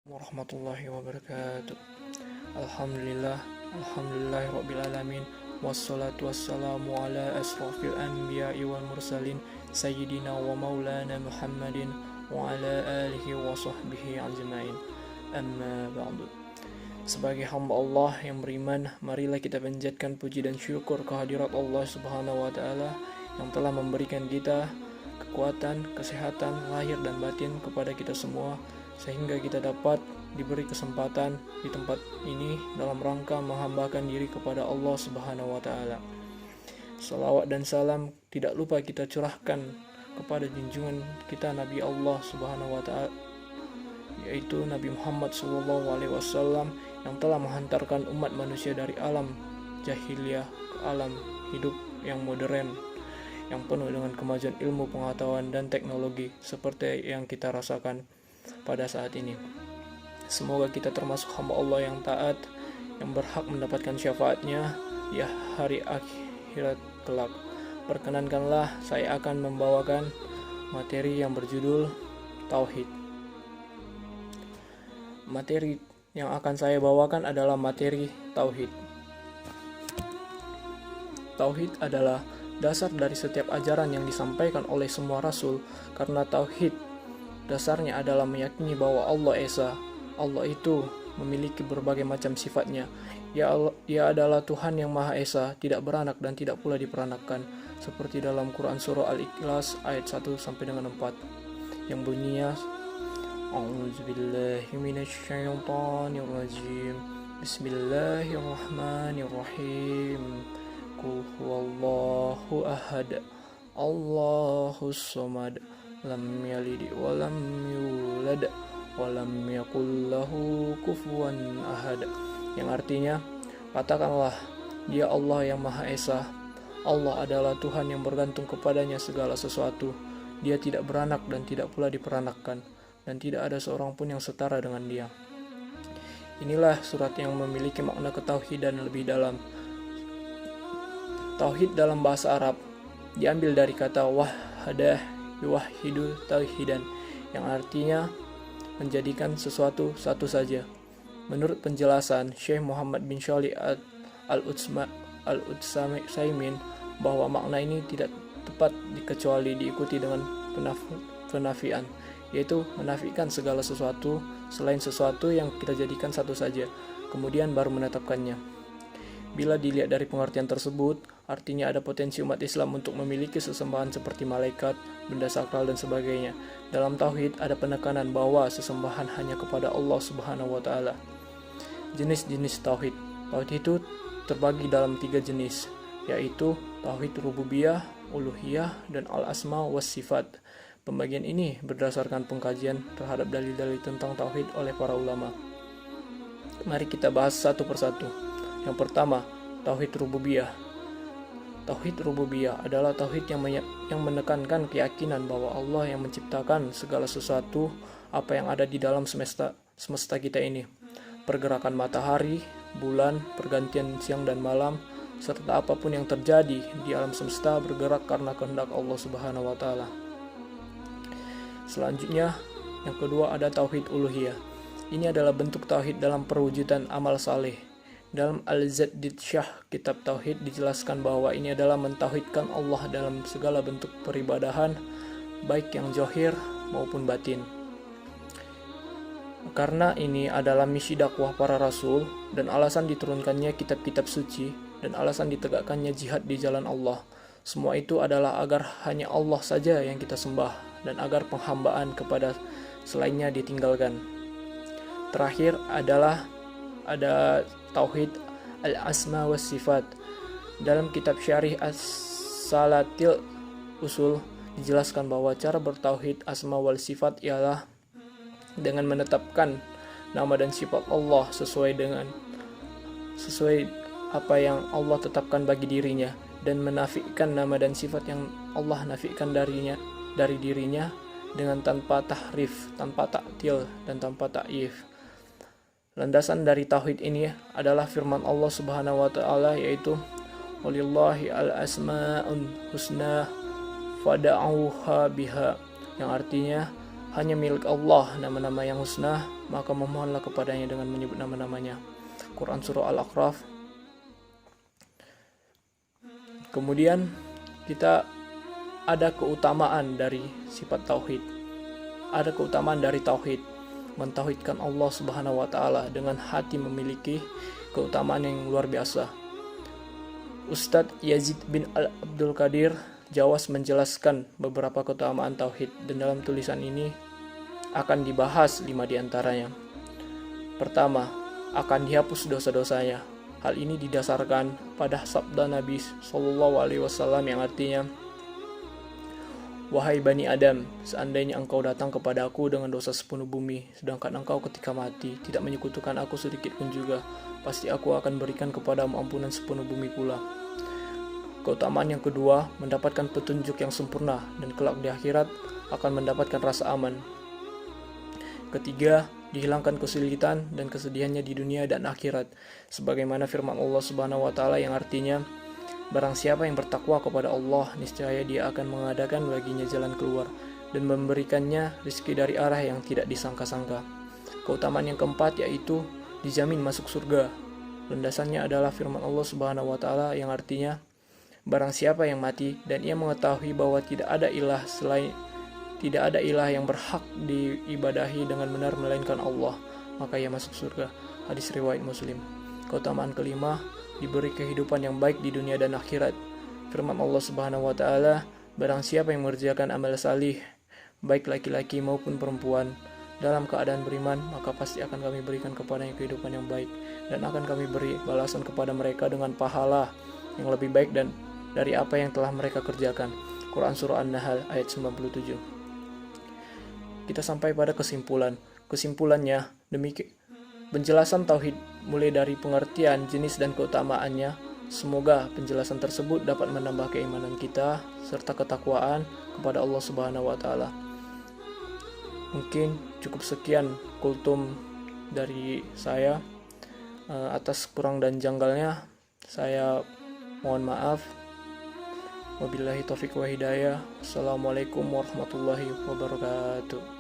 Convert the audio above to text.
Warahmatullahi wabarakatuh. Alhamdulillah alamin. Wassalatu wassalamu ala asrafil anbiya'i wal mursalin sayyidina wa maulana Muhammadin wa ala alihi wa sahbihi ajma'in. Amma ba'du. Sebagai hamba Allah yang beriman, marilah kita panjatkan puji dan syukur kehadirat Allah Subhanahu wa taala yang telah memberikan kita kekuatan, kesehatan lahir dan batin kepada kita semua, sehingga kita dapat diberi kesempatan di tempat ini dalam rangka menghambakan diri kepada Allah Subhanahu wa taala. Salawat dan salam tidak lupa kita curahkan kepada junjungan kita Nabi Allah Subhanahu wa taala, yaitu Nabi Muhammad sallallahu alaihi wasallam yang telah menghantarkan umat manusia dari alam jahiliyah ke alam hidup yang modern, yang penuh dengan kemajuan ilmu, pengetahuan, dan teknologi seperti yang kita rasakan pada saat ini. Semoga kita termasuk hamba Allah yang taat, yang berhak mendapatkan syafaatnya di hari akhirat kelak. Perkenankanlah saya akan membawakan materi yang berjudul Tauhid. Materi yang akan saya bawakan adalah materi Tauhid. Tauhid adalah dasar dari setiap ajaran yang disampaikan oleh semua rasul, karena Tauhid dasarnya adalah meyakini bahwa Allah Esa. Allah itu memiliki berbagai macam sifatnya. Ia adalah Tuhan yang Maha Esa, tidak beranak dan tidak pula diperanakkan, seperti dalam Quran Surah Al-Ikhlas ayat 1 sampai dengan 4 yang bunyinya A'udzubillahi minasyaitonirrajim. Bismillahirrahmanirrahim. Qul huwallahu ahad, Allahus samad, lam yalid wa lam yulad wa lam yakul lahu kufuwan ahad. Yang artinya, katakanlah, Dia Allah yang Maha Esa. Allah adalah Tuhan yang bergantung kepadanya segala sesuatu. Dia tidak beranak dan tidak pula diperanakkan, dan tidak ada seorang pun yang setara dengan Dia. Inilah surat yang memiliki makna ketauhidan lebih dalam. Tauhid dalam bahasa Arab diambil dari kata wahadah yuwahidu tauhidan, yang artinya menjadikan sesuatu satu saja. Menurut penjelasan Syekh Muhammad bin Shalih Al-Utsaimin, bahwa makna ini tidak tepat kecuali diikuti dengan penafian, yaitu menafikan segala sesuatu selain sesuatu yang kita jadikan satu saja, kemudian baru menetapkannya. Bila dilihat dari pengertian tersebut, artinya ada potensi umat Islam untuk memiliki sesembahan seperti malaikat, benda sakral, dan sebagainya. Dalam Tauhid ada penekanan bahwa sesembahan hanya kepada Allah Subhanahu wa taala. Jenis-jenis Tauhid. Tauhid itu terbagi dalam 3 jenis, yaitu Tauhid Rububiyah, Uluhiyah, dan Al-Asma was Sifat. Pembagian ini berdasarkan pengkajian terhadap dalil-dalil tentang Tauhid oleh para ulama. Mari kita bahas satu persatu. Yang pertama, Tauhid Rububiyah. Tauhid Rububiyah adalah tauhid yang menekankan keyakinan bahwa Allah yang menciptakan segala sesuatu apa yang ada di dalam semesta kita ini. Pergerakan matahari, bulan, pergantian siang dan malam, serta apapun yang terjadi di alam semesta bergerak karena kehendak Allah Subhanahu wa taala. Selanjutnya, yang kedua ada Tauhid Uluhiyah. Ini adalah bentuk tauhid dalam perwujudan amal saleh. Dalam Al-Zaddid Syah Kitab Tauhid dijelaskan bahwa ini adalah mentauhidkan Allah dalam segala bentuk peribadahan, baik yang zahir maupun batin. Karena ini adalah misi dakwah para rasul dan alasan diturunkannya kitab-kitab suci dan alasan ditegakkannya jihad di jalan Allah. Semua itu adalah agar hanya Allah saja yang kita sembah dan agar penghambaan kepada selainnya ditinggalkan. Terakhir adalah ada Tauhid Al-Asma was Sifat. Dalam kitab Syarih As-Salatil Usul dijelaskan bahwa cara bertauhid asma wal sifat ialah dengan menetapkan nama dan sifat Allah sesuai apa yang Allah tetapkan bagi dirinya, dan menafikan nama dan sifat yang Allah nafikan dari dirinya dengan tanpa tahrif, tanpa ta'til, dan tanpa ta'yif. Landasan dari tauhid ini adalah firman Allah Subhanahu wa taala, yaitu walillahi al-asmaul husna fad'uha biha, yang artinya hanya milik Allah nama-nama yang husna, maka memohonlah kepadanya dengan menyebut nama-namanya. Quran Surah Al-A'raf. Kemudian kita ada keutamaan dari sifat tauhid. Ada keutamaan dari tauhid. Mentauhidkan Allah Subhanahu wa taala dengan hati memiliki keutamaan yang luar biasa. Ustadz Yazid bin Abdul Qadir Jawas menjelaskan beberapa keutamaan tauhid, dan dalam tulisan ini akan dibahas 5 diantaranya. Pertama, akan dihapus dosa-dosanya. Hal ini didasarkan pada sabda Nabi SAW yang artinya, "Wahai Bani Adam, seandainya engkau datang kepada aku dengan dosa sepenuh bumi, sedangkan engkau ketika mati tidak menyekutukan aku sedikit pun juga, pasti aku akan berikan kepadamu ampunan sepenuh bumi pula." Keutamaan yang kedua, mendapatkan petunjuk yang sempurna, dan kelak di akhirat akan mendapatkan rasa aman. Ketiga, dihilangkan kesulitan dan kesedihannya di dunia dan akhirat, sebagaimana firman Allah Subhanahu wa taala yang artinya, "Barang siapa yang bertakwa kepada Allah, niscaya Dia akan mengadakan baginya jalan keluar dan memberikannya rezeki dari arah yang tidak disangka-sangka." Keutamaan yang keempat yaitu dijamin masuk surga. Landasannya adalah firman Allah Subhanahu wa taala yang artinya, "Barang siapa yang mati dan ia mengetahui bahwa tidak ada ilah yang berhak diibadahi dengan benar melainkan Allah, maka ia masuk surga." Hadis riwayat Muslim. Keutamaan kelima, diberi kehidupan yang baik di dunia dan akhirat. Firman Allah Subhanahu wa taala, "Barang siapa yang mengerjakan amal salih, baik laki-laki maupun perempuan, dalam keadaan beriman, maka pasti akan kami berikan kepadanya kehidupan yang baik, dan akan kami beri balasan kepada mereka dengan pahala yang lebih baik dan dari apa yang telah mereka kerjakan." Quran Surah An-Nahl ayat 97. Kita sampai pada kesimpulan. Kesimpulannya, demikian penjelasan tauhid mulai dari pengertian, jenis dan keutamaannya. Semoga penjelasan tersebut dapat menambah keimanan kita serta ketakwaan kepada Allah Subhanahu wa taala. Mungkin cukup sekian kultum dari saya. Atas kurang dan janggalnya saya mohon maaf. Wabillahi taufiq wa hidayah. Assalamualaikum warahmatullahi wabarakatuh.